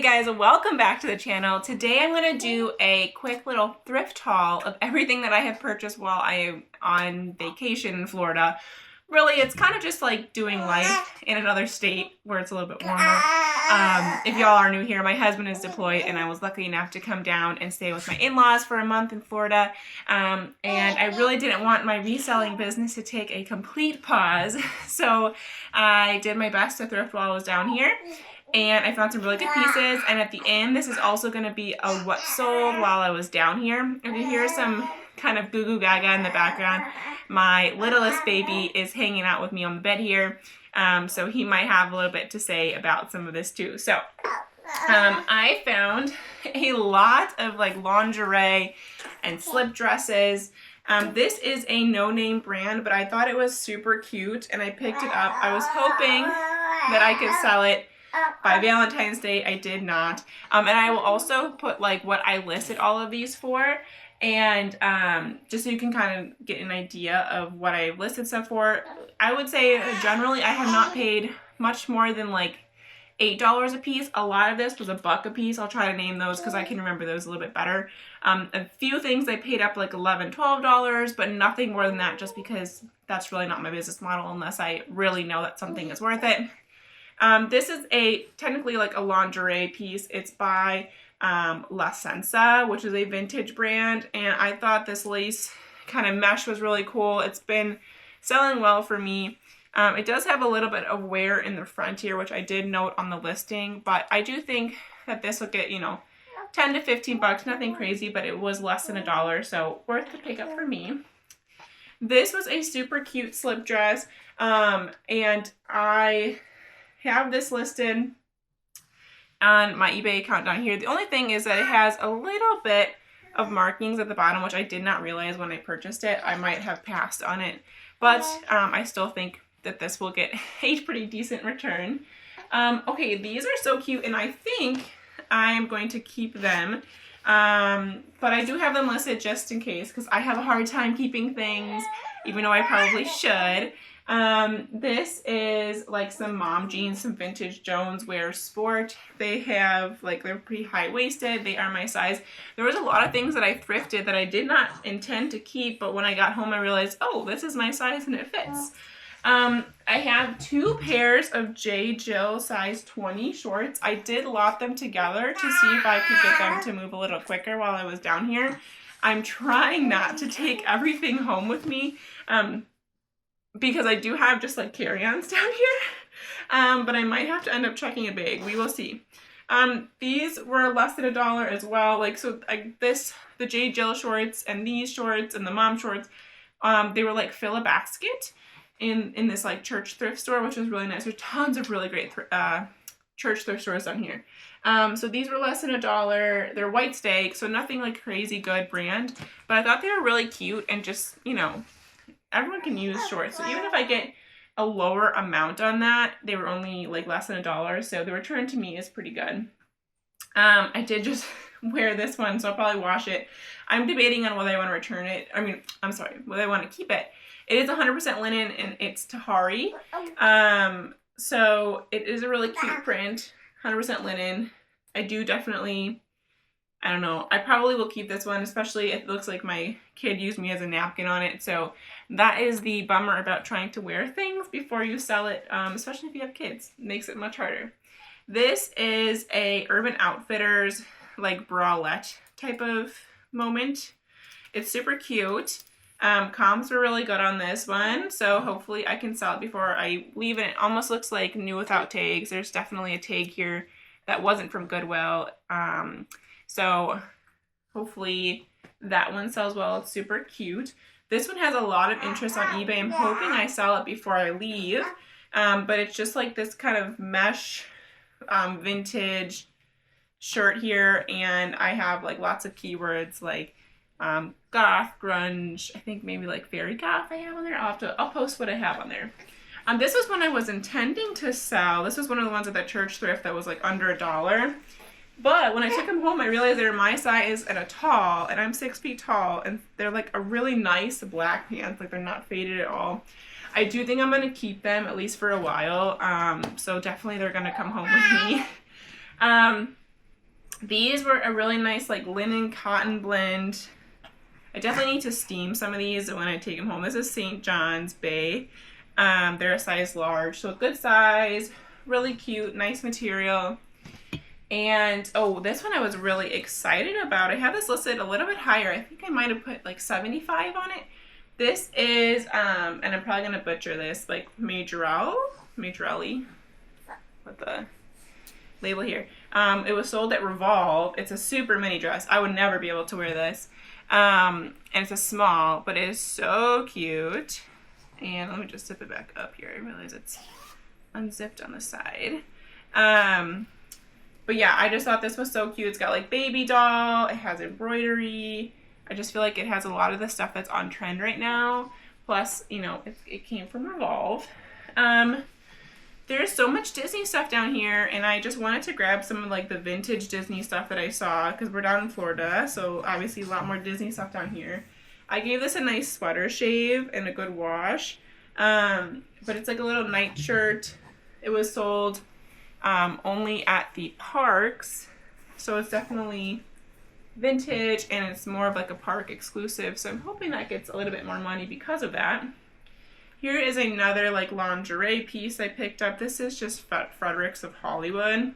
guys, welcome back to the channel. Today I'm going to do a quick little thrift haul of everything that I have purchased while I am on vacation in Florida. Really, it's kind of just like doing life in another state where it's a little bit warmer. If y'all are new here, my husband is deployed and I was lucky enough to come down and stay with my in-laws for a month in Florida. And I really didn't want my reselling business to take a complete pause. So I did my best to thrift while I was down here. And I found some really good pieces. And at the end, this is also going to be a what sold while I was down here. If you hear some kind of goo goo gaga in the background, my littlest baby is hanging out with me on the bed here. So he might have a little bit to say about some of this too. So I found a lot of like lingerie and slip dresses. This is a no-name brand, but I thought it was super cute and I picked it up. I was hoping that I could sell it by Valentine's Day. I did not. And I will also put like what I listed all of these for, and just so you can kind of get an idea of what I listed stuff for. I would say generally I have not paid much more than like $8 a piece. A lot of this was $1 a piece. I'll try to name those because I can remember those a little bit better. A few things I paid up like $11, $12, but nothing more than that, just because that's really not my business model unless I really know that something is worth it. This is technically like a lingerie piece. It's by La Senza, which is a vintage brand, and I thought this lace kind of mesh was really cool. It's been selling well for me. It does have a little bit of wear in the front here, which I did note on the listing, but I do think that this will get, 10 to 15 bucks, nothing crazy, but it was less than $1, so worth the pickup for me. This was a super cute slip dress, and I have this listed on my eBay account down here. The only thing is that it has a little bit of markings at the bottom, which I did not realize when I purchased it. I might have passed on it, but I still think that this will get a pretty decent return. Okay, these are so cute, and I think I'm going to keep them, but I do have them listed just in case, because I have a hard time keeping things, even though I probably should. This is like some mom jeans, some vintage Jones wear sport. They have they're pretty high-waisted. They are my size. There was a lot of things that I thrifted that I did not intend to keep, but when I got home I realized, oh, this is my size and it fits. I have 2 pairs of J. Jill size 20 shorts. I did lot them together to see if I could get them to move a little quicker while I was down here. I'm trying not to take everything home with me, because I do have just like carry-ons down here, but I might have to end up checking a bag. We will see. These were less than $1 as well. The J. Jill shorts and these shorts and the mom shorts, they were like fill a basket in this like church thrift store, which was really nice. There's tons of really great church thrift stores down here. So these were less than $1. They're white steak, so nothing like crazy good brand, but I thought they were really cute and just, everyone can use shorts. So even if I get a lower amount on that, they were only like less than $1. So the return to me is pretty good. I did just wear this one, so I'll probably wash it. I'm debating on whether I want to return it. Whether I want to keep it. It is 100% linen and it's Tahari. So it is a really cute print, 100% linen. I do definitely, I don't know, I probably will keep this one, especially it looks like my kid used me as a napkin on it. So that is the bummer about trying to wear things before you sell it, especially if you have kids. It makes it much harder. This is a Urban Outfitters like bralette type of moment. It's super cute. Comps were really good on this one, so hopefully I can sell it before I leave it. It almost looks like new without tags. There's definitely a tag here that wasn't from Goodwill. So hopefully that one sells well. It's super cute. This one has a lot of interest on eBay. I'm hoping I sell it before I leave. But it's just like this kind of mesh vintage shirt here, and I have like lots of keywords like goth, grunge, I think maybe like fairy goth I have on there. I'll post what I have on there. This was one I was intending to sell. This was one of the ones at that church thrift that was like under $1. But when I took them home, I realized they were my size and a tall, and I'm 6 feet tall, and they're like a really nice black pants. Like they're not faded at all. I do think I'm going to keep them at least for a while. So definitely they're going to come home with me. These were a really nice like linen cotton blend. I definitely need to steam some of these when I take them home. This is St. John's Bay. They're a size large, so a good size, really cute, nice material. And oh, this one I was really excited about. I have this listed a little bit higher. I think I might have put like 75 on it. This is, and I'm probably gonna butcher this, like Majorelli, with the label here. It was sold at Revolve. It's a super mini dress. I would never be able to wear this. And it's a small, but it is so cute. And let me just zip it back up here. I realize it's unzipped on the side. But yeah, I just thought this was so cute. It's got like baby doll. It has embroidery. I just feel like it has a lot of the stuff that's on trend right now. Plus, you know, it came from Revolve. There's so much Disney stuff down here, and I just wanted to grab some of like the vintage Disney stuff that I saw because we're down in Florida, so obviously a lot more Disney stuff down here. I gave this a nice sweater shave and a good wash, but it's like a little night shirt. It was sold only at the parks, so it's definitely vintage and it's more of like a park exclusive, so I'm hoping that gets a little bit more money because of that. Here is another like lingerie piece I picked up. This is just Fredericks of Hollywood.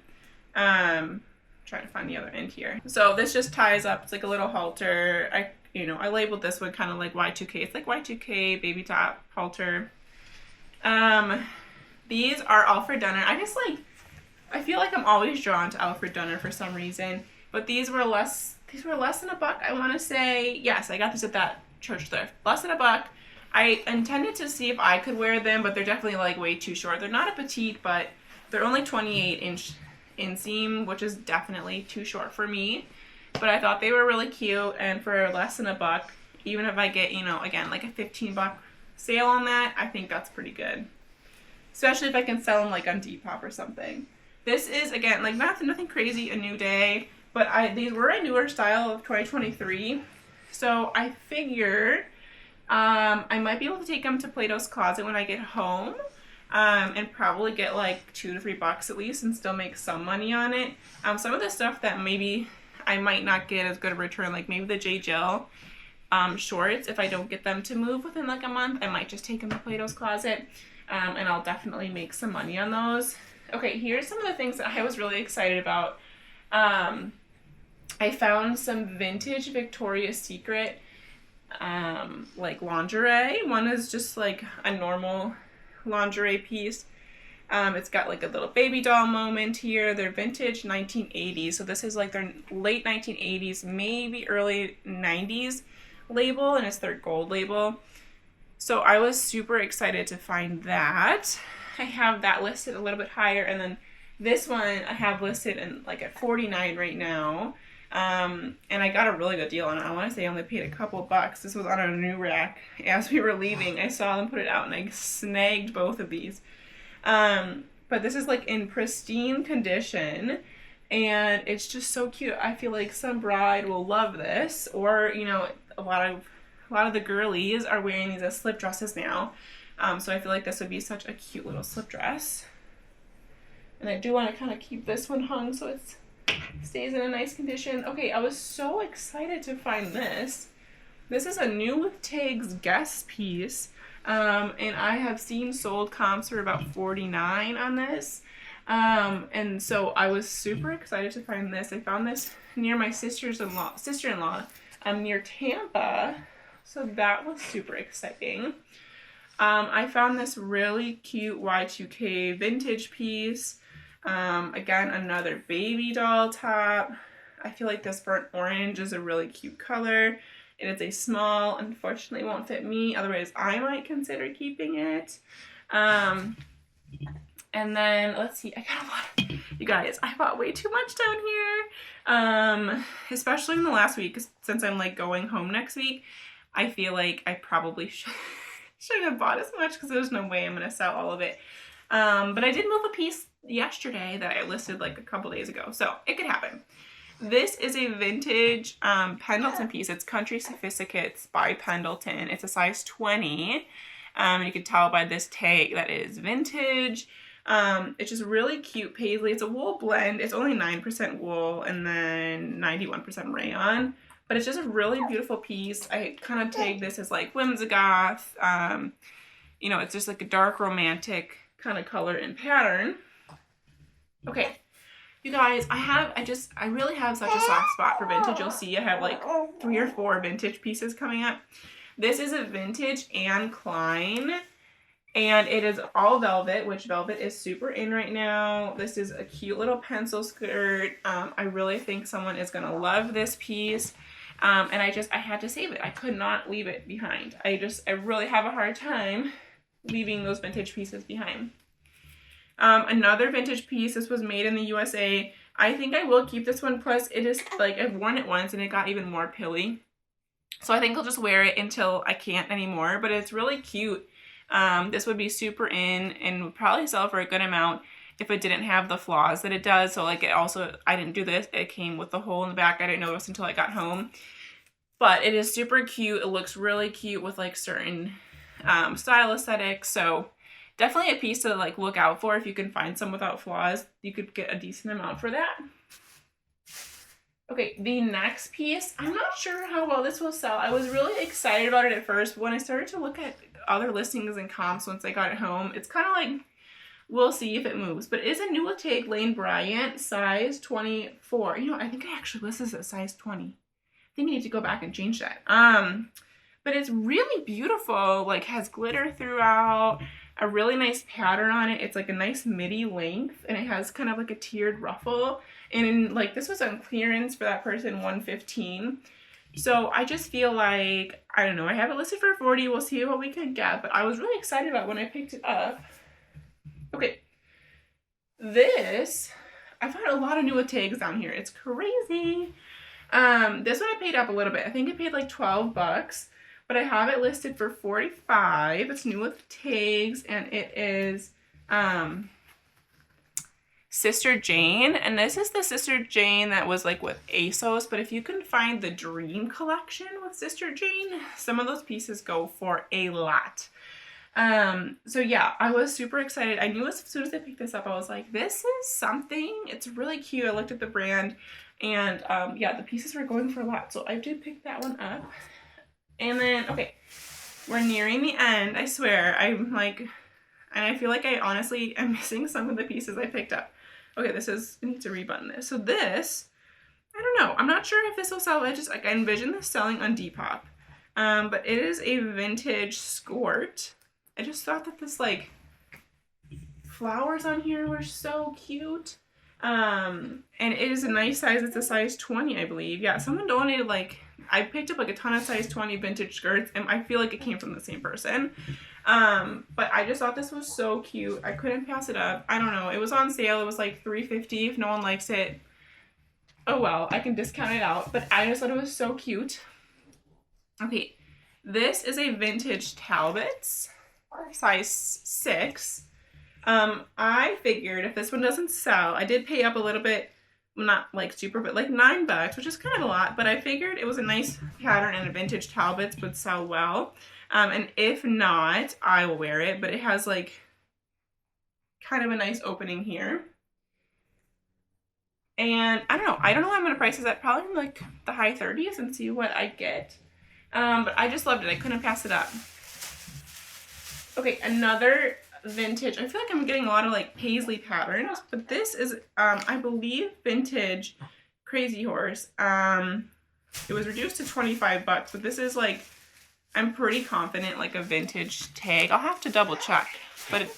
Trying to find the other end here. So this just ties up. It's like a little halter. I labeled this one kind of like Y2K. It's like Y2K baby top halter. These are Alfred Dunner. I feel like I'm always drawn to Alfred Dunner for some reason. But these were less than $1, I want to say. Yes, I got this at that church thrift. Less than $1. I intended to see if I could wear them, but they're definitely like way too short. They're not a petite, but they're only 28-inch inseam, which is definitely too short for me. But I thought they were really cute, and for less than $1, even if I get, again, like a $15 sale on that, I think that's pretty good. Especially if I can sell them like on Depop or something. This is, again, like nothing crazy, a new day, but these were a newer style of 2023. So I figured I might be able to take them to Plato's Closet when I get home, and probably get like $2 to $3 at least and still make some money on it. Some of the stuff that maybe I might not get as good a return, like maybe the J. Jill shorts, if I don't get them to move within like a month, I might just take them to Plato's Closet, and I'll definitely make some money on those. Okay, here's some of the things that I was really excited about. I found some vintage Victoria's Secret like lingerie. One is just like a normal lingerie piece. It's got like a little baby doll moment here. They're vintage 1980s, so this is like their late 1980s, maybe early 90s label, and it's their gold label. So I was super excited to find that. I have that listed a little bit higher, and then this one I have listed in like at $49 right now. And I got a really good deal on it. I want to say I only paid a couple bucks. This was on a new rack. As we were leaving, I saw them put it out and I snagged both of these. But this is like in pristine condition and it's just so cute. I feel like some bride will love this, or a lot of the girlies are wearing these as slip dresses now. So I feel like this would be such a cute little slip dress. And I do want to kind of keep this one hung so it stays in a nice condition. Okay, I was so excited to find this. This is a new with tags guest piece. And I have seen sold comps for about $49 on this. And so I was super excited to find this. I found this near my sister-in-law near Tampa. So that was super exciting. I found this really cute Y2K vintage piece. Again, another baby doll top. I feel like this burnt orange is a really cute color. It is a small, unfortunately won't fit me, otherwise I might consider keeping it. And then, let's see, I got a lot of, you guys, I bought way too much down here. Especially in the last week, since I'm like going home next week, I feel like I probably shouldn't have bought as much because there's no way I'm going to sell all of it. But I did move a piece yesterday that I listed like a couple days ago, so it could happen. This is a vintage Pendleton piece. It's Country Sophisticates by Pendleton. It's a size 20. You can tell by this tag that it is vintage. It's just really cute paisley. It's a wool blend. It's only 9% wool and then 91% rayon. But it's just a really beautiful piece. I kind of tag this as like whimsigoth. You know, it's just like a dark romantic kind of color and pattern. Okay, you guys, I really have such a soft spot for vintage. You'll see I have like 3 or 4 vintage pieces coming up. This is a vintage Anne Klein, and it is all velvet, which velvet is super in right now. This is a cute little pencil skirt. I really think someone is gonna love this piece. And I had to save it. I could not leave it behind. I really have a hard time leaving those vintage pieces behind. Another vintage piece, this was made in the USA. I think I will keep this one, plus it is like, I've worn it once and it got even more pilly. So I think I'll just wear it until I can't anymore, but it's really cute. This would be super in and would probably sell for a good amount if it didn't have the flaws that it does. So like I didn't do this, it came with the hole in the back. I didn't notice until I got home. But it is super cute. It looks really cute with like certain style aesthetics. So definitely a piece to like look out for. If you can find some without flaws, you could get a decent amount for that. Okay, the next piece, I'm not sure how well this will sell. I was really excited about it at first, but when I started to look at other listings and comps once I got it home, it's kind of like, we'll see if it moves. But it is a new take Lane Bryant, size 24. You know, I think I actually listed this at size 20. I think I need to go back and change that. But it's really beautiful, like has glitter throughout, a really nice pattern on it. It's like a nice midi length, and it has kind of like a tiered ruffle. And like this was on clearance for that person, $115. So I just feel like, I don't know, I have it listed for $40. We'll see what we can get, but I was really excited about it when I picked it up. Okay, this, I found a lot of new tags down here. It's crazy. This one I paid up a little bit. I think I paid like $12, but I have it listed for $45. It's new with tags, and it is Sister Jane, and this is the Sister Jane that was like with ASOS, but if you can find the Dream Collection with Sister Jane, some of those pieces go for a lot. So yeah, I was super excited. I knew as soon as I picked this up, I was like, this is something. It's really cute. I looked at the brand, and yeah, the pieces were going for a lot, so I did pick that one up. And then, okay, we're nearing the end, I swear. I'm like, and I feel like I honestly am missing some of the pieces I picked up. Okay, I need to rebutton this. So this, I don't know. I'm not sure if this will sell. I envision this selling on Depop. But it is a vintage skirt. I just thought that this, like, flowers on here were so cute. And it is a nice size. It's a size 20, I believe. Yeah, someone donated, like, I picked up, like, a ton of size 20 vintage skirts, and I feel like it came from the same person. But I just thought this was so cute. I couldn't pass it up. I don't know. It was on sale. It was like $3.50. If no one likes it, oh well, I can discount it out. But I just thought it was so cute. Okay, this is a vintage Talbot's, size 6. I figured if this one doesn't sell, I did pay up a little bit, not like super, but like $9, which is kind of a lot. But I figured it was a nice pattern and a vintage Talbot's would sell well. And if not, I will wear it, but it has like kind of a nice opening here. And I don't know what I'm going to price this at, probably like the high 30s and see what I get. But I just loved it. I couldn't pass it up. Okay, another vintage. I feel like I'm getting a lot of like paisley patterns, but this is, I believe, vintage Crazy Horse. It was reduced to $25, but this is like, I'm pretty confident like a vintage tag. I'll have to double check, but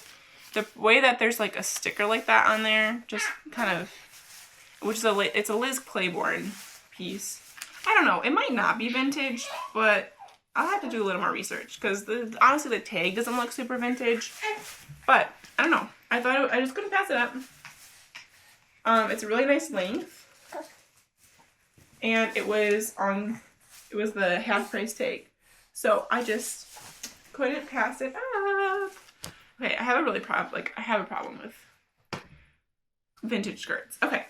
the way that there's like a sticker like that on there, just kind of, it's a Liz Claiborne piece. I don't know, it might not be vintage, but I'll have to do a little more research because honestly the tag doesn't look super vintage, but I don't know. I just couldn't pass it up. It's a really nice length, and it was the half price tag. So I just couldn't pass it up. Okay, I have a problem with vintage skirts. Okay.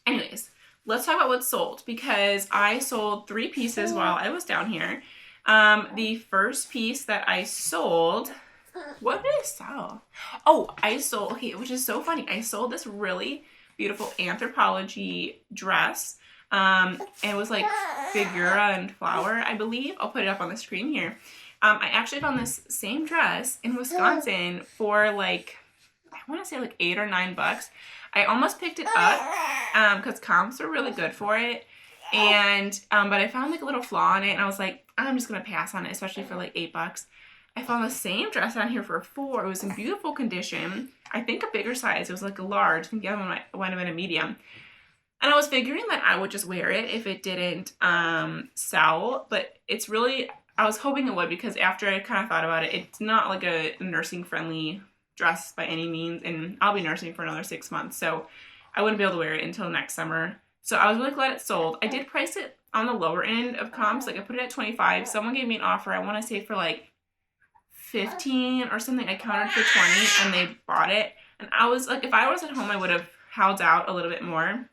Anyways, let's talk about what's sold, because I sold 3 pieces while I was down here. The first piece that I sold What did I sell? Oh, I sold, okay, which is so funny. I sold this really beautiful Anthropologie dress. It was like figura and flower, I believe. I'll put it up on the screen here. I actually found this same dress in Wisconsin for like, I want to say like $8 or $9. I almost picked it up because comps were really good for it. And, but I found like a little flaw in it and I was like, I'm just going to pass on it, especially for like $8. I found the same dress on here for $4. It was in beautiful condition. I think a bigger size. It was like a large. I think the other one might have been a medium. And I was figuring that I would just wear it if it didn't sell. But it's really, I was hoping it would, because after I kind of thought about it, it's not like a nursing friendly dress by any means. And I'll be nursing for another 6 months. So I wouldn't be able to wear it until next summer. So I was really glad it sold. I did price it on the lower end of comps. Like I put it at 25. Someone gave me an offer, I want to say for like 15 or something. I counted for 20 and they bought it. And I was like, if I was at home, I would have held out a little bit more.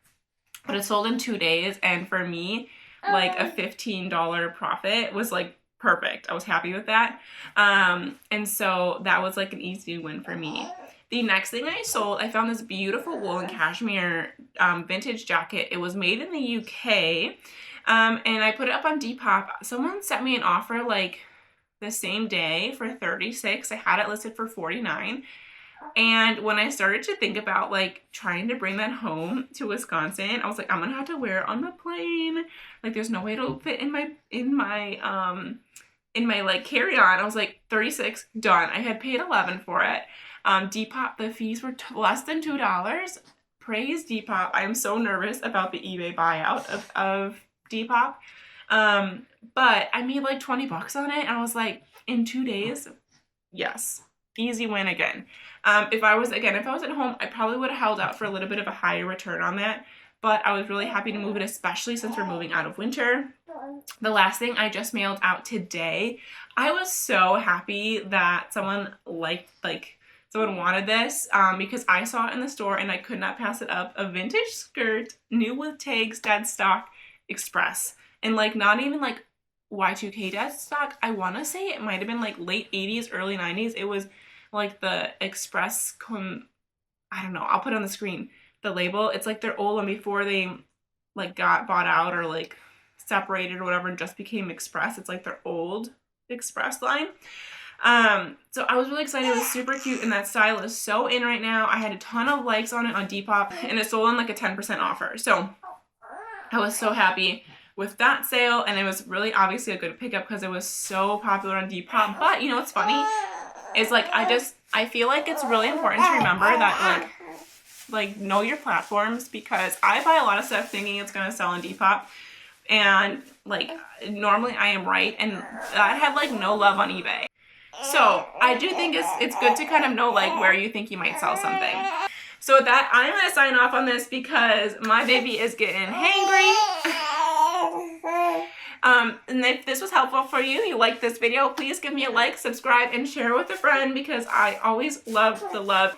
But it sold in 2 days. And for me, like a $15 profit was like perfect. I was happy with that. And so that was like an easy win for me. The next thing I sold, I found this beautiful wool and cashmere vintage jacket. It was made in the UK. And I put it up on Depop. Someone sent me an offer like the same day for $36. I had it listed for $49. And when I started to think about like trying to bring that home to Wisconsin, I was like, I'm gonna have to wear it on the plane. Like there's no way it'll fit in my like carry-on. I was like, 36, done. I had paid $11 for it. Depop, the fees were less than $2. Praise Depop. I am so nervous about the eBay buyout of Depop. But I made like $20 on it. And I was like, in 2 days, yes, easy win again. If I was at home, I probably would have held out for a little bit of a higher return on that. But I was really happy to move it, especially since we're moving out of winter. The last thing I just mailed out today, I was so happy that someone someone wanted this because I saw it in the store and I could not pass it up. A vintage skirt, new with tags, dead stock, express. And like not even like Y2K dead stock. I want to say it might have been like late 80s, early 90s. It was like the express, I don't know, I'll put it on the screen. The label, it's like their old one before they like got bought out or like separated or whatever and just became express. It's like their old express line. So I was really excited. It was super cute and that style is so in right now. I had a ton of likes on it on Depop and it sold on like a 10% offer. So I was so happy with that sale, and it was really obviously a good pickup because it was so popular on Depop. But you know what's funny is like I feel like it's really important to remember that like know your platforms, because I buy a lot of stuff thinking it's gonna sell on Depop, and like normally I am right, and I have like no love on eBay. So I do think it's good to kind of know like where you think you might sell something. So with that, I'm gonna sign off on this because my baby is getting hangry. And if this was helpful for you, you like this video, please give me a like, subscribe, and share with a friend, because I always love the love.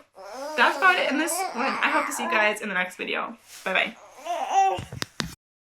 That's about it in this one. I hope to see you guys in the next video. Bye bye.